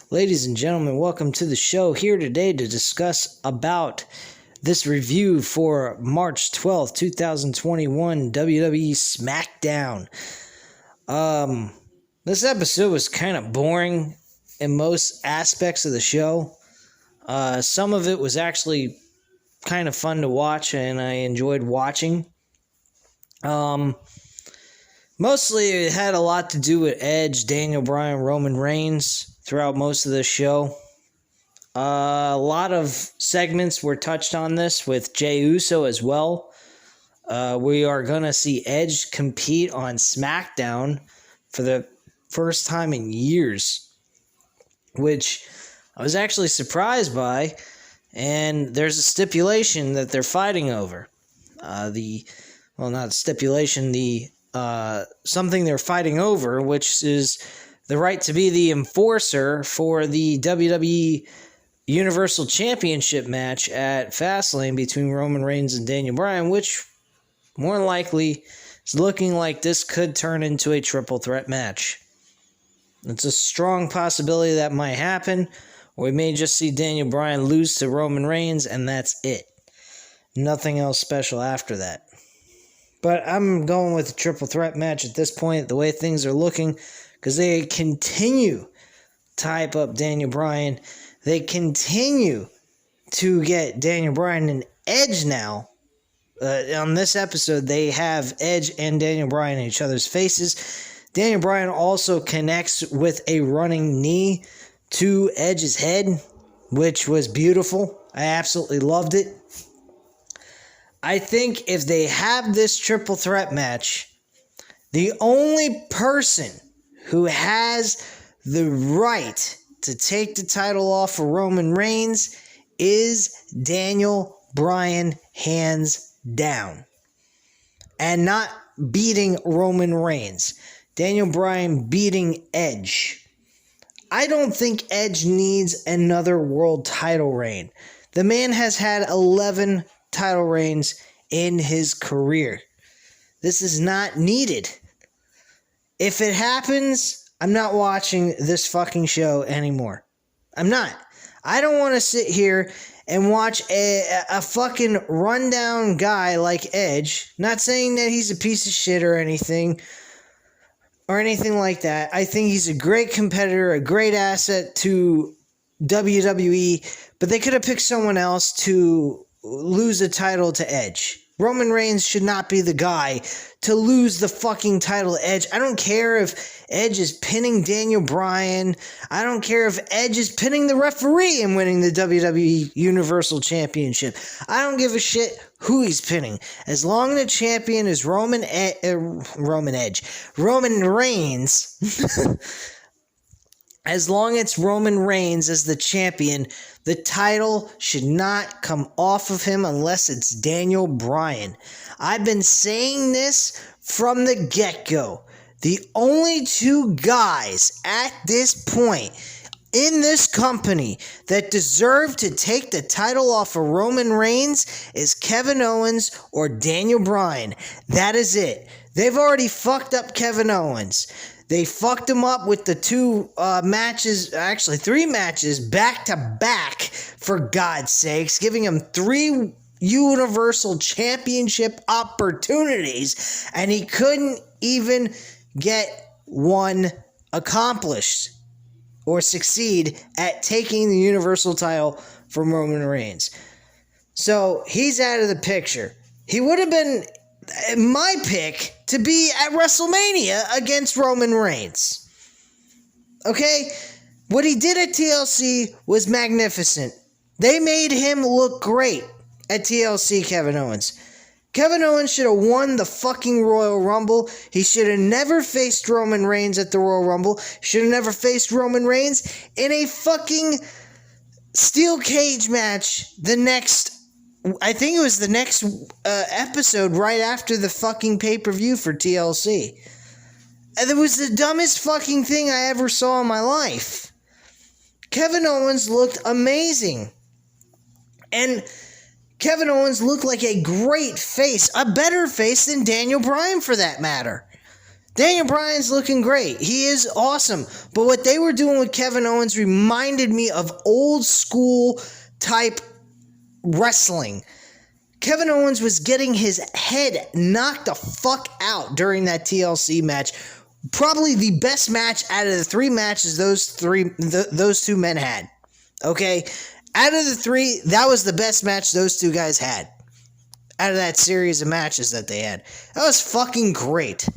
Ladies and gentlemen, welcome to the show. Here today to discuss about this review for March 12th, 2021 WWE Smackdown. This episode was kind of boring in most aspects of the show. Some of it was actually kind of fun to watch and I enjoyed watching. Mostly it had a lot to do with Edge, Daniel Bryan, Roman Reigns throughout most of the show. A lot of segments were touched on this with Jey Uso as well. We are going to see Edge compete on Smackdown for the first time in years, which I was actually surprised by, and there's a stipulation that they're fighting over. Not stipulation, something they're fighting over, which is the right to be the enforcer for the WWE Universal Championship match at Fastlane between Roman Reigns and Daniel Bryan, which more than likely is looking like this could turn into a triple threat match. It's a strong possibility that might happen, or we may just see Daniel Bryan lose to Roman Reigns, and that's it. Nothing else special after that. But I'm going with a triple threat match at this point, the way things are looking, because they continue to hype up Daniel Bryan. They continue to get Daniel Bryan and Edge now. On this episode, they have Edge and Daniel Bryan in each other's faces. Daniel Bryan also connects with a running knee to Edge's head, which was beautiful. I absolutely loved it. I think if they have this triple threat match, the only person who has the right to take the title off for Roman Reigns is Daniel Bryan, hands down. And not beating Roman Reigns. Daniel Bryan beating Edge. I don't think Edge needs another world title reign. The man has had 11 title reigns in his career. This is not needed. If it happens, I'm not watching this fucking show anymore. I'm not. I don't want to sit here and watch a fucking rundown guy like Edge. Not saying that he's a piece of shit or anything like that. I think he's a great competitor, a great asset to WWE, but they could have picked someone else to lose the title to Edge. Roman Reigns should not be the guy to lose the fucking title to Edge. I don't care if Edge is pinning Daniel Bryan. I don't care if Edge is pinning the referee and winning the WWE Universal Championship. I don't give a shit who he's pinning. As long as the champion is Roman Reigns, as long as it's Roman Reigns as the champion, the title should not come off of him unless it's Daniel Bryan. I've been saying this from the get-go. The only two guys at this point in this company that deserve to take the title off of Roman Reigns is Kevin Owens or Daniel Bryan. That is it. They've already fucked up Kevin Owens. They fucked him up with the three matches back to back, for God's sakes, giving him 3 Universal Championship opportunities, and he couldn't even get one accomplished or succeed at taking the Universal title from Roman Reigns. So he's out of the picture. He would have been my pick to be at WrestleMania against Roman Reigns. Okay? What he did at TLC was magnificent. They made him look great at TLC, Kevin Owens. Kevin Owens should have won the fucking Royal Rumble. He should have never faced Roman Reigns at the Royal Rumble. Should have never faced Roman Reigns in a fucking steel cage match I think it was the next episode right after the fucking pay-per-view for TLC. And it was the dumbest fucking thing I ever saw in my life. Kevin Owens looked amazing. And Kevin Owens looked like a great face, a better face than Daniel Bryan for that matter. Daniel Bryan's looking great. He is awesome. But what they were doing with Kevin Owens reminded me of old school type wrestling. Kevin Owens was getting his head knocked the fuck out during that TLC match. Probably the best match out of the three matches those two men had. Okay? Out of the three, that was the best match those two guys had. Out of that series of matches that they had. That was fucking great.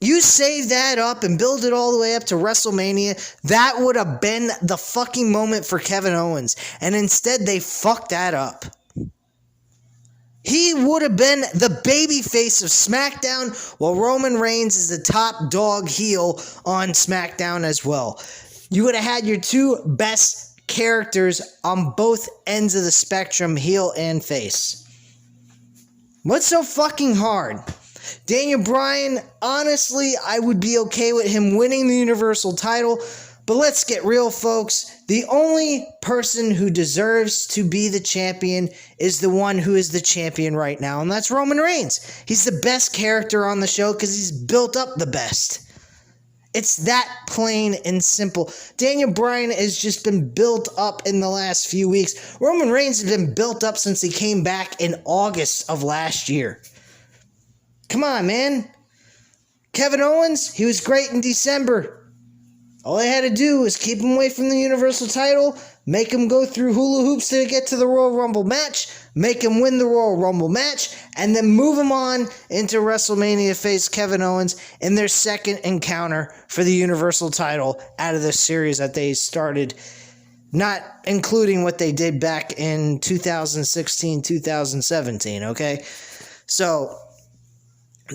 You save that up and build it all the way up to WrestleMania, that would have been the fucking moment for Kevin Owens. And instead, they fucked that up. He would have been the babyface of SmackDown, while Roman Reigns is the top dog heel on SmackDown as well. You would have had your two best characters on both ends of the spectrum, heel and face. What's so fucking hard? Daniel Bryan, honestly, I would be okay with him winning the Universal title, but let's get real, folks. The only person who deserves to be the champion is the one who is the champion right now, and that's Roman Reigns. He's the best character on the show because he's built up the best. It's that plain and simple. Daniel Bryan has just been built up in the last few weeks. Roman Reigns has been built up since he came back in August of last year. Come on, man. Kevin Owens, he was great in December. All they had to do was keep him away from the Universal title, make him go through hula hoops to get to the Royal Rumble match, make him win the Royal Rumble match, and then move him on into WrestleMania face Kevin Owens in their second encounter for the Universal title out of the series that they started, not including what they did back in 2016, 2017, okay? So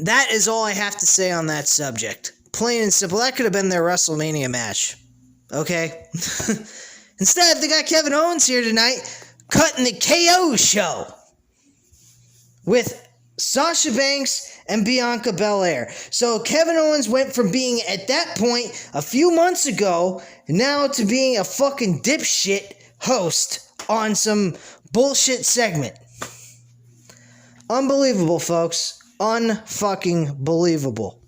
that is all I have to say on that subject. Plain and simple. That could have been their WrestleMania match. Okay? Instead, they got Kevin Owens here tonight cutting the KO show with Sasha Banks and Bianca Belair. So Kevin Owens went from being at that point a few months ago now to being a fucking dipshit host on some bullshit segment. Unbelievable, folks. Unfucking believable.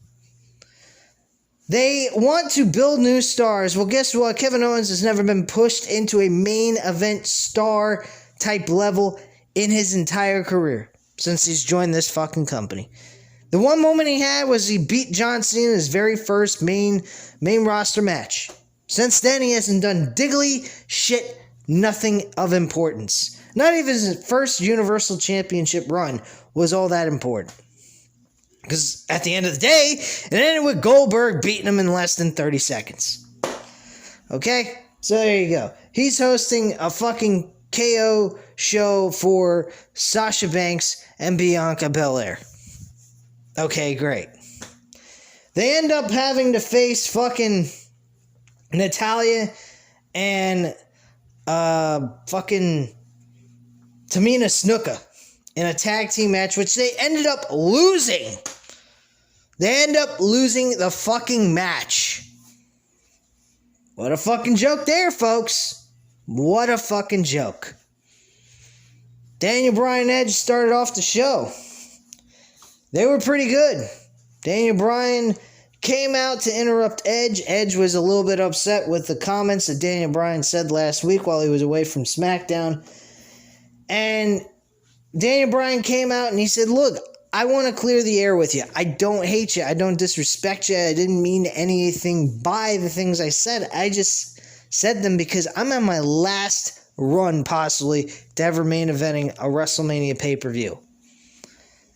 They want to build new stars. Well, guess what? Kevin Owens has never been pushed into a main event star type level in his entire career since he's joined this fucking company. The one moment he had was he beat John Cena in his very first main roster match. Since then, he hasn't done diggly shit, nothing of importance. Not even his first Universal Championship run was all that important. Because at the end of the day, it ended with Goldberg beating him in less than 30 seconds. Okay? So there you go. He's hosting a fucking KO show for Sasha Banks and Bianca Belair. Okay, great. They end up having to face fucking Natalya and fucking Tamina Snuka in a tag team match, which they ended up losing. They end up losing the fucking match. What a fucking joke there, folks. What a fucking joke. Daniel Bryan Edge started off the show. They were pretty good. Daniel Bryan came out to interrupt Edge. Edge was a little bit upset with the comments that Daniel Bryan said last week while he was away from SmackDown. And Daniel Bryan came out and he said, look, I want to clear the air with you. I don't hate you. I don't disrespect you. I didn't mean anything by the things I said. I just said them because I'm on my last run, possibly, to ever main eventing a WrestleMania pay-per-view.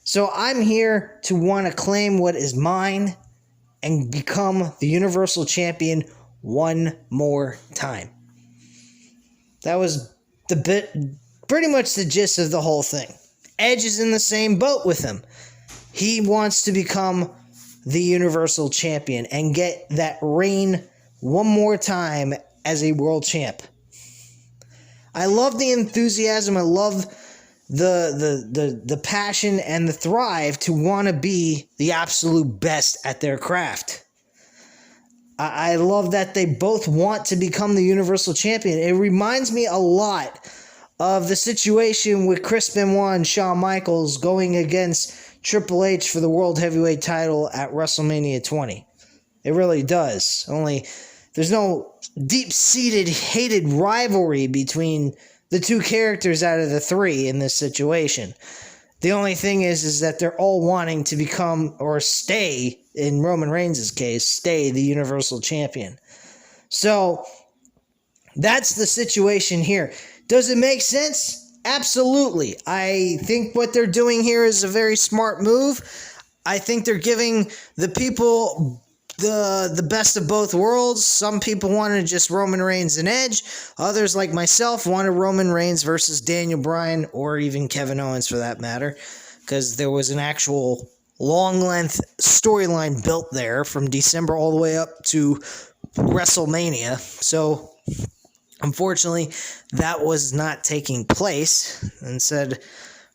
So I'm here to want to claim what is mine and become the Universal Champion one more time. That was pretty much the gist of the whole thing. Edge is in the same boat with him. He wants to become the Universal Champion and get that reign one more time as a world champ. I love the enthusiasm. I love the passion and the thrive to want to be the absolute best at their craft. I love that they both want to become the Universal Champion. It reminds me a lot of the situation with Chris Benoit and Shawn Michaels going against Triple H for the World Heavyweight title at WrestleMania 20. It really does. Only there's no deep-seated hated rivalry between the two characters out of the three in this situation. The only thing is that they're all wanting to become, or stay, in Roman Reigns' case, stay the Universal Champion. So, that's the situation here. Does it make sense? Absolutely. I think what they're doing here is a very smart move. I think they're giving the people the best of both worlds. Some people wanted just Roman Reigns and Edge. Others, like myself, wanted Roman Reigns versus Daniel Bryan, or even Kevin Owens for that matter, because there was an actual long-length storyline built there from December all the way up to WrestleMania. So, unfortunately, that was not taking place. Instead,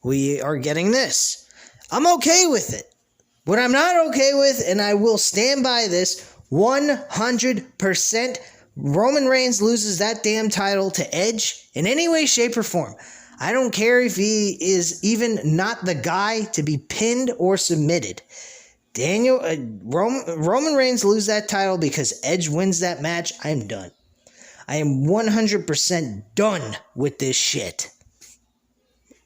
we are getting this. I'm okay with it. What I'm not okay with, and I will stand by this, 100%, Roman Reigns loses that damn title to Edge in any way, shape, or form. I don't care if he is even not the guy to be pinned or submitted. Roman Reigns lose that title because Edge wins that match. I'm done. I am 100% done with this shit.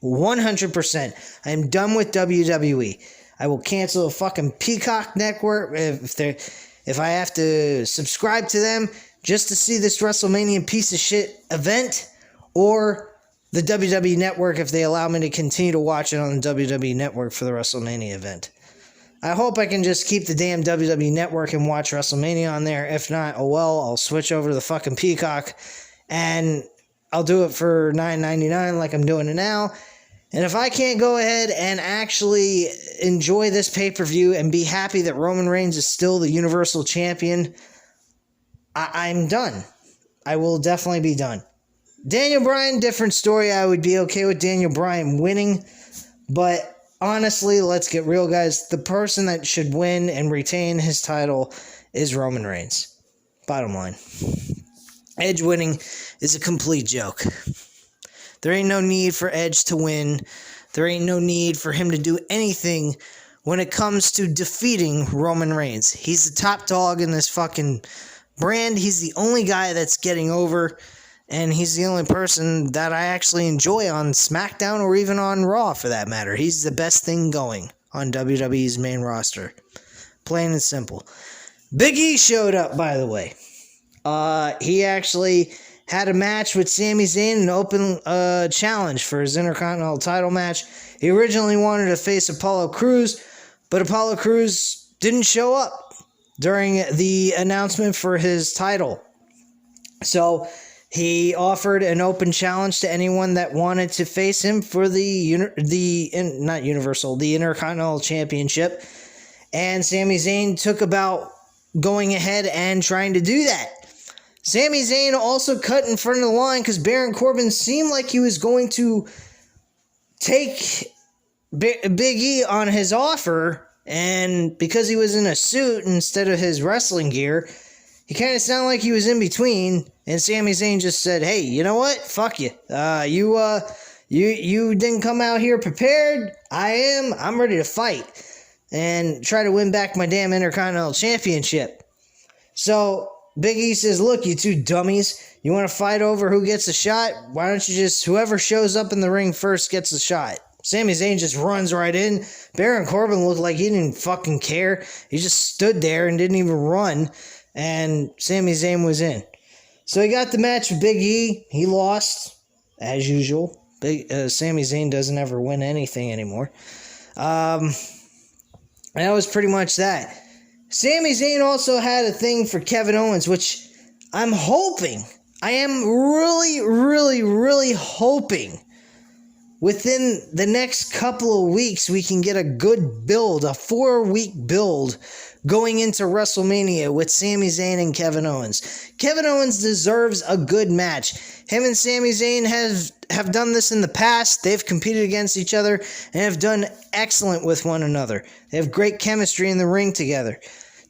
100%. I am done with WWE. I will cancel a fucking Peacock network if I have to subscribe to them just to see this WrestleMania piece of shit event, or the WWE network if they allow me to continue to watch it on the WWE network for the WrestleMania event. I hope I can just keep the damn WWE network and watch WrestleMania on there. If not, oh well, I'll switch over to the fucking Peacock and I'll do it for $9.99 like I'm doing it now. And if I can't go ahead and actually enjoy this pay-per-view and be happy that Roman Reigns is still the Universal Champion, I'm done. I will definitely be done. Daniel Bryan, different story. I would be okay with Daniel Bryan winning. But honestly, let's get real, guys. The person that should win and retain his title is Roman Reigns. Bottom line. Edge winning is a complete joke. There ain't no need for Edge to win. There ain't no need for him to do anything when it comes to defeating Roman Reigns. He's the top dog in this fucking brand. He's the only guy that's getting over, and he's the only person that I actually enjoy on Smackdown or even on Raw for that matter. He's the best thing going on WWE's main roster. Plain and simple. Big E showed up, by the way. He actually had a match with Sami Zayn, an open challenge for his Intercontinental title match. He originally wanted to face Apollo Crews, but Apollo Crews didn't show up during the announcement for his title. So he offered an open challenge to anyone that wanted to face him for the Intercontinental Championship. And Sami Zayn took about going ahead and trying to do that. Sami Zayn also cut in front of the line because Baron Corbin seemed like he was going to take Big E on his offer, and because he was in a suit instead of his wrestling gear, he kind of sounded like he was in between, and Sami Zayn just said, hey, you know what? Fuck you. You didn't come out here prepared. I'm ready to fight and try to win back my damn Intercontinental Championship. So Big E says, look, you two dummies, you want to fight over who gets a shot? Why don't you just, whoever shows up in the ring first gets a shot. Sami Zayn just runs right in. Baron Corbin looked like he didn't fucking care. He just stood there and didn't even run, and Sami Zayn was in. So he got the match with Big E. He lost, as usual. Sami Zayn doesn't ever win anything anymore. And that was pretty much that. Sami Zayn also had a thing for Kevin Owens, which I'm hoping, I am really, really, really hoping within the next couple of weeks we can get a good build, a 4-week build going into WrestleMania with Sami Zayn and Kevin Owens. Kevin Owens deserves a good match. Him and Sami Zayn have done this in the past. They've competed against each other and have done excellent with one another. They have great chemistry in the ring together.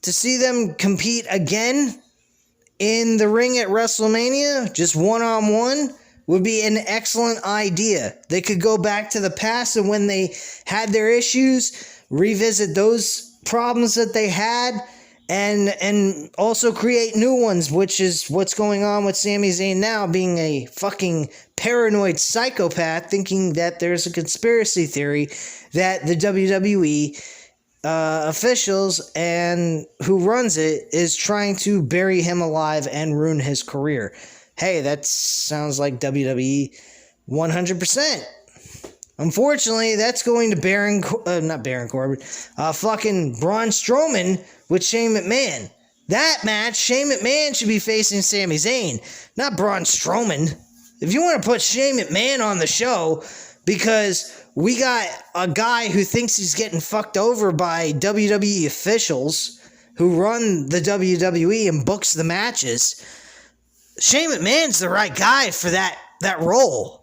To see them compete again in the ring at WrestleMania, just one-on-one, would be an excellent idea. They could go back to the past and when they had their issues revisit those problems that they had and also create new ones, which is what's going on with Sami Zayn now, being a fucking paranoid psychopath, thinking that there's a conspiracy theory that the WWE officials and who runs it is trying to bury him alive and ruin his career. Hey, that sounds like WWE 100%. Unfortunately, that's going to not Baron Corbin, fucking Braun Strowman with Shane McMahon. That match, Shane McMahon should be facing Sami Zayn, not Braun Strowman. If you want to put Shane McMahon on the show because we got a guy who thinks he's getting fucked over by WWE officials who run the WWE and books the matches, Shane McMahon's the right guy for that role.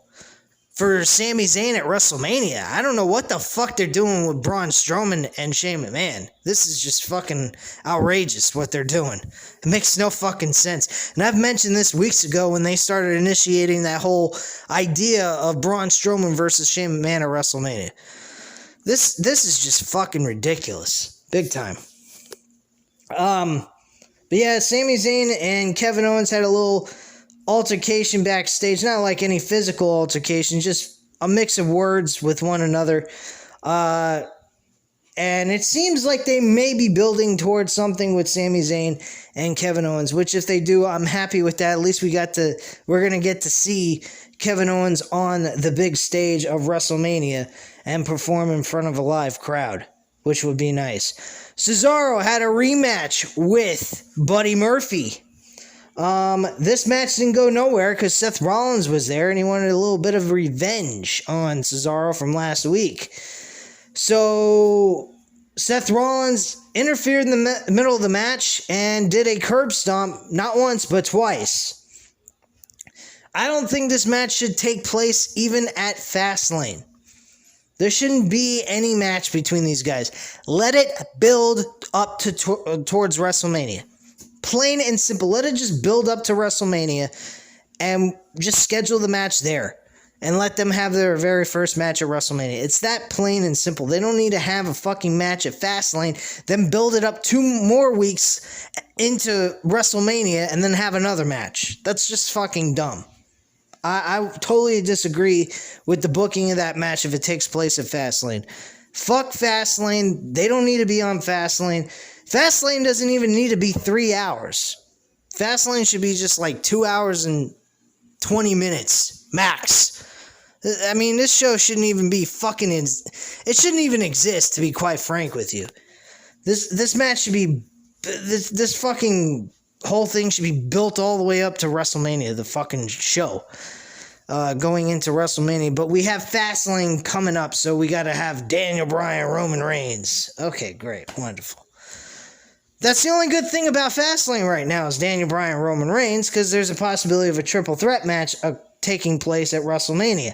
For Sami Zayn at WrestleMania. I don't know what the fuck they're doing with Braun Strowman and Shane McMahon. This is just fucking outrageous what they're doing. It makes no fucking sense. And I've mentioned this weeks ago when they started initiating that whole idea of Braun Strowman versus Shane McMahon at WrestleMania. This is just fucking ridiculous. Big time. But yeah, Sami Zayn and Kevin Owens had a little altercation backstage, not like any physical altercation, just a mix of words with one another, and it seems like they may be building towards something with Sami Zayn and Kevin Owens, which if they do, I'm happy with that. At least we're gonna get to see Kevin Owens on the big stage of WrestleMania and perform in front of a live crowd, which would be nice. Cesaro had a rematch with Buddy Murphy. This match didn't go nowhere because Seth Rollins was there and he wanted a little bit of revenge on Cesaro from last week. So Seth Rollins interfered in the middle of the match and did a curb stomp, not once but twice. I don't think this match should take place even at Fastlane. There shouldn't be any match between these guys. Let it build up towards WrestleMania. Plain and simple. Let it just build up to WrestleMania and just schedule the match there and let them have their very first match at WrestleMania. It's that plain and simple. They don't need to have a fucking match at Fastlane, then build it up 2 more weeks into WrestleMania and then have another match. That's just fucking dumb. I totally disagree with the booking of that match if it takes place at Fastlane. Fuck Fastlane. They don't need to be on Fastlane. Fastlane doesn't even need to be 3 hours. Fastlane should be just like 2 hours and 20 minutes, max. I mean, this show shouldn't even be fucking... It shouldn't even exist, to be quite frank with you. This match should be... This fucking whole thing should be built all the way up to WrestleMania, the fucking show. Going into WrestleMania. But we have Fastlane coming up, so we gotta have Daniel Bryan, Roman Reigns. Okay, great. Wonderful. That's the only good thing about Fastlane right now is Daniel Bryan, Roman Reigns, because there's a possibility of a triple threat match taking place at WrestleMania.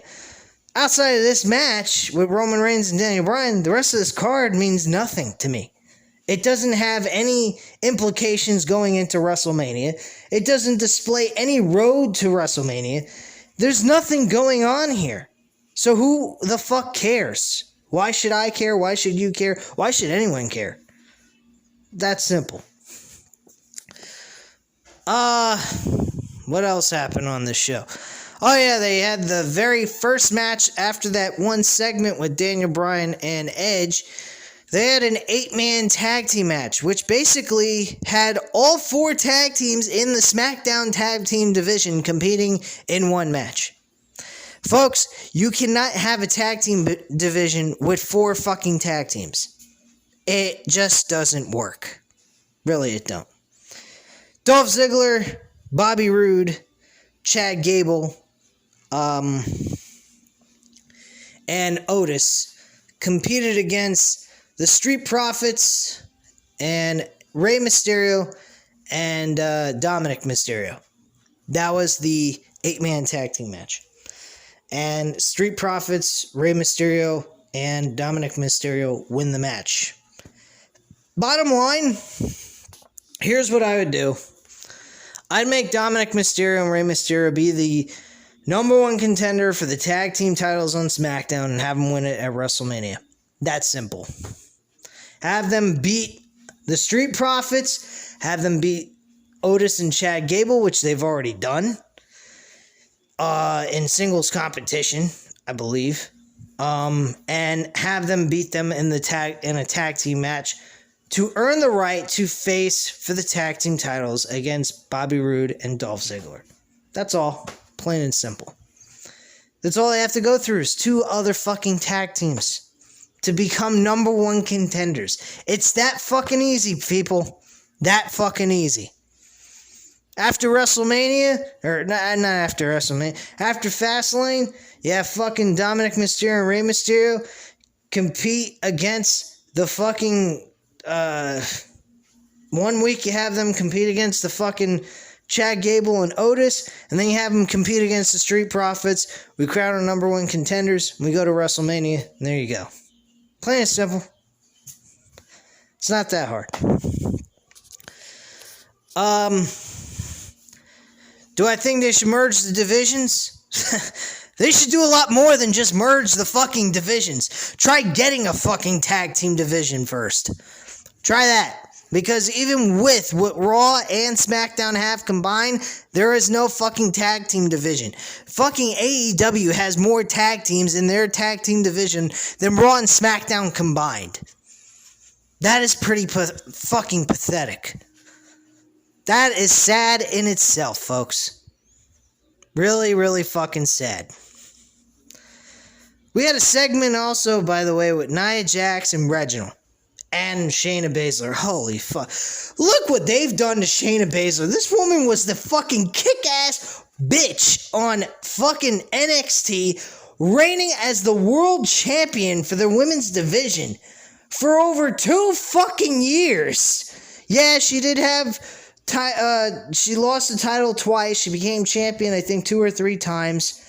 Outside of this match with Roman Reigns and Daniel Bryan, the rest of this card means nothing to me. It doesn't have any implications going into WrestleMania. It doesn't display any road to WrestleMania. There's nothing going on here. So who the fuck cares? Why should I care? Why should you care? Why should anyone care? That's simple. What else happened on this show? Oh yeah, they had the very first match after that one segment with Daniel Bryan and Edge. They had an 8-man tag team match, which basically had all 4 tag teams in the Smackdown tag team division competing in one match. Folks, you cannot have a tag team division with 4 fucking tag teams. It just doesn't work. Really, it don't. Dolph Ziggler, Bobby Roode, Chad Gable, and Otis competed against the Street Profits and Rey Mysterio and Dominic Mysterio. That was the 8-man tag team match. And Street Profits, Rey Mysterio, and Dominic Mysterio win the match. Bottom line, here's what I would do. I'd make Dominic Mysterio and Rey Mysterio be the number 1 contender for the tag team titles on SmackDown and have them win it at WrestleMania. That's simple. Have them beat the Street Profits. Have them beat Otis and Chad Gable, which they've already done in singles competition, I believe. And have them beat them in a tag team match to earn the right to face for the tag team titles against Bobby Roode and Dolph Ziggler. That's all. Plain and simple. That's all they have to go through is 2 other fucking tag teams to become number 1 contenders. It's that fucking easy, people. That fucking easy. After WrestleMania, or not after WrestleMania, after Fastlane, you have fucking Dominic Mysterio and Rey Mysterio compete against the fucking, 1 week you have them compete against the fucking Chad Gable and Otis, and then you have them compete against the Street Profits. We crown our number 1 contenders, we go to WrestleMania, and there you go. Plain and simple. It's not that hard. Do I think they should merge the divisions? They should do a lot more than just merge the fucking divisions. Try getting a fucking tag team division first. Try that. Because even with what Raw and Smackdown have combined, there is no fucking tag team division. Fucking AEW has more tag teams in their tag team division than Raw and Smackdown combined. That is pretty fucking pathetic. That is sad in itself, folks. Really, really fucking sad. We had a segment also, by the way, with Nia Jax and Reginald. And Shayna Baszler. Holy fuck. Look what they've done to Shayna Baszler. This woman was the fucking kick-ass bitch on fucking NXT, reigning as the world champion for the women's division for over 2 fucking years. Yeah, she did have... she lost the title twice. She became champion, I think, 2 or 3 times.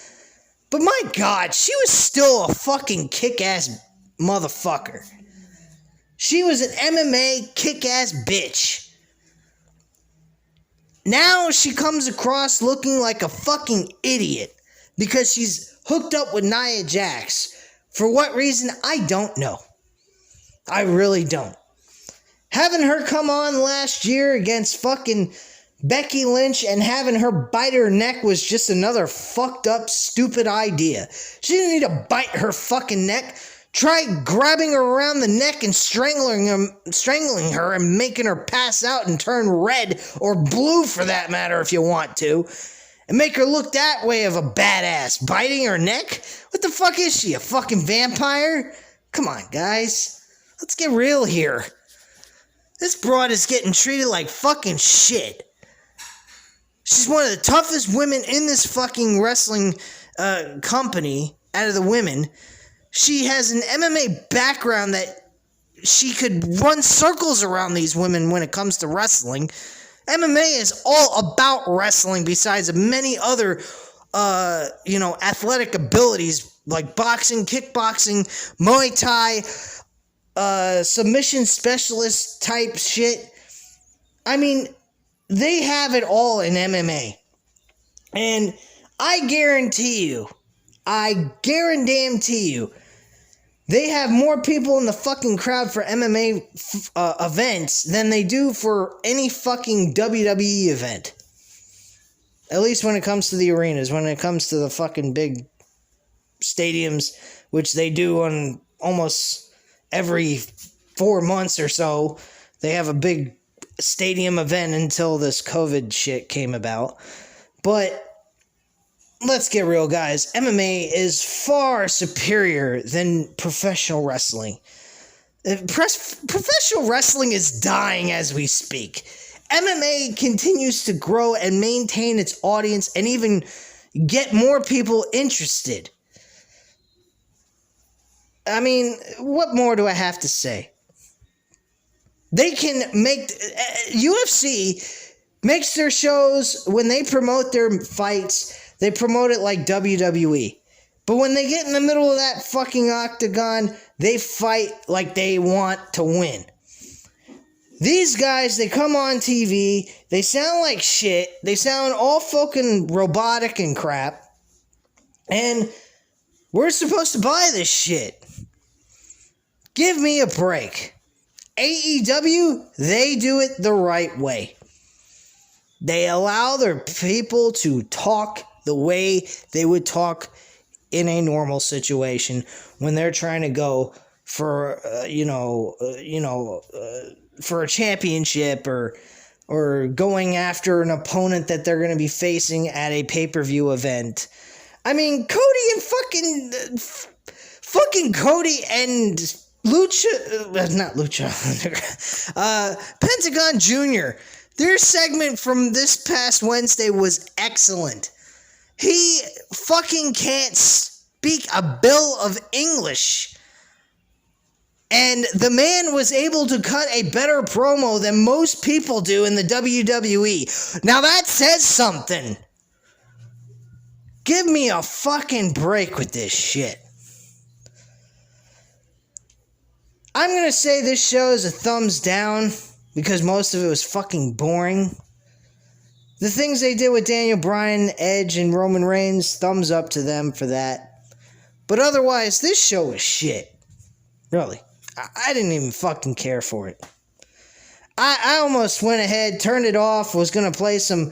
But my God, she was still a fucking kick-ass motherfucker. She was an MMA kick-ass bitch. Now she comes across looking like a fucking idiot because she's hooked up with Nia Jax. For what reason, I don't know. I really don't. Having her come on last year against fucking Becky Lynch and having her bite her neck was just another fucked up, stupid idea. She didn't need to bite her fucking neck. Try grabbing her around the neck and strangling her and making her pass out and turn red or blue for that matter if you want to. And make her look that way of a badass. Biting her neck? What the fuck is she, a fucking vampire? Come on, guys. Let's get real here. This broad is getting treated like fucking shit. She's one of the toughest women in this fucking wrestling company out of the women. She has an MMA background that she could run circles around these women when it comes to wrestling. MMA is all about wrestling besides many other, athletic abilities like boxing, kickboxing, Muay Thai, submission specialist type shit. I mean, they have it all in MMA. And I guarantee you, they have more people in the fucking crowd for MMA events than they do for any fucking WWE event. At least when it comes to the arenas, when it comes to the fucking big stadiums, which they do on almost every 4 months or so. They have a big stadium event until this COVID shit came about. But let's get real, guys. MMA is far superior than professional wrestling. Professional wrestling is dying as we speak. MMA continues to grow and maintain its audience and even get more people interested. I mean, what more do I have to say? They can make... UFC makes their shows, when they promote their fights, they promote it like WWE. But when they get in the middle of that fucking octagon, they fight like they want to win. These guys, they come on TV, they sound like shit, they sound all fucking robotic and crap, and we're supposed to buy this shit. Give me a break. AEW, they do it the right way. They allow their people to talk the way they would talk in a normal situation when they're trying to go for for a championship or going after an opponent that they're going to be facing at a pay-per-view event. I mean, Cody and fucking Cody and Pentagon Jr. Their segment from this past Wednesday was excellent. He fucking can't speak a bill of English. And the man was able to cut a better promo than most people do in the WWE. Now that says something. Give me a fucking break with this shit. I'm going to say this show is a thumbs down because most of it was fucking boring. The things they did with Daniel Bryan, Edge, and Roman Reigns, thumbs up to them for that. But otherwise, this show was shit. Really. I didn't even fucking care for it. I almost went ahead, turned it off, was going to play some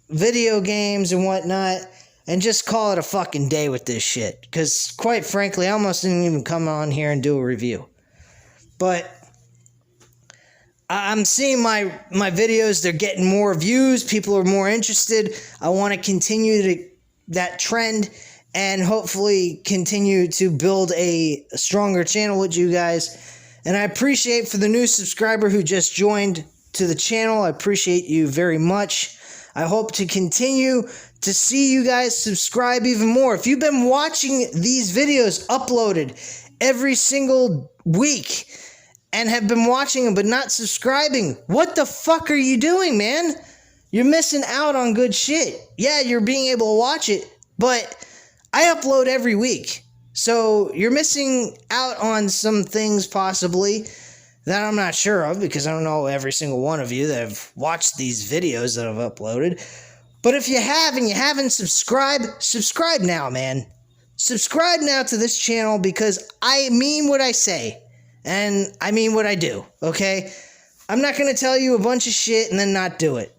video games and whatnot, and just call it a fucking day with this shit. Because, quite frankly, I almost didn't even come on here and do a review. But I'm seeing my videos, they're getting more views, people are more interested. I want to continue that trend and hopefully continue to build a stronger channel with you guys. And I appreciate for the new subscriber who just joined to the channel, I appreciate you very much. I hope to continue to see you guys subscribe even more. If you've been watching these videos uploaded every single week and have been watching them but not subscribing, what the fuck are you doing, man? You're missing out on good shit. Yeah, you're being able to watch it, but I upload every week. So you're missing out on some things possibly that I'm not sure of because I don't know every single one of you that have watched these videos that I've uploaded. But if you have and you haven't subscribed, subscribe now, man. Subscribe now to this channel because I mean what I say. And I mean what I do, okay? I'm not going to tell you a bunch of shit and then not do it.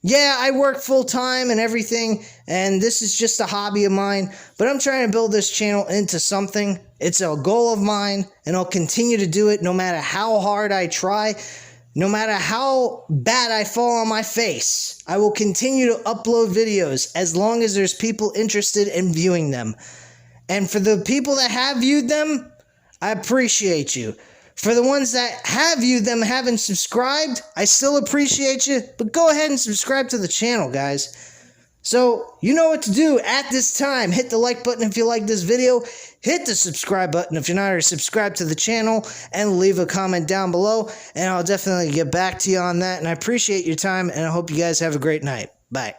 Yeah, I work full-time and everything, and this is just a hobby of mine, but I'm trying to build this channel into something. It's a goal of mine, and I'll continue to do it no matter how hard I try, no matter how bad I fall on my face. I will continue to upload videos as long as there's people interested in viewing them. And for the people that have viewed them, I appreciate you. For the ones that have viewed them, haven't subscribed, I still appreciate you, but go ahead and subscribe to the channel, guys. So, you know what to do at this time. Hit the like button if you like this video, hit the subscribe button if you're not already subscribed to the channel, and leave a comment down below, and I'll definitely get back to you on that, and I appreciate your time, and I hope you guys have a great night. Bye.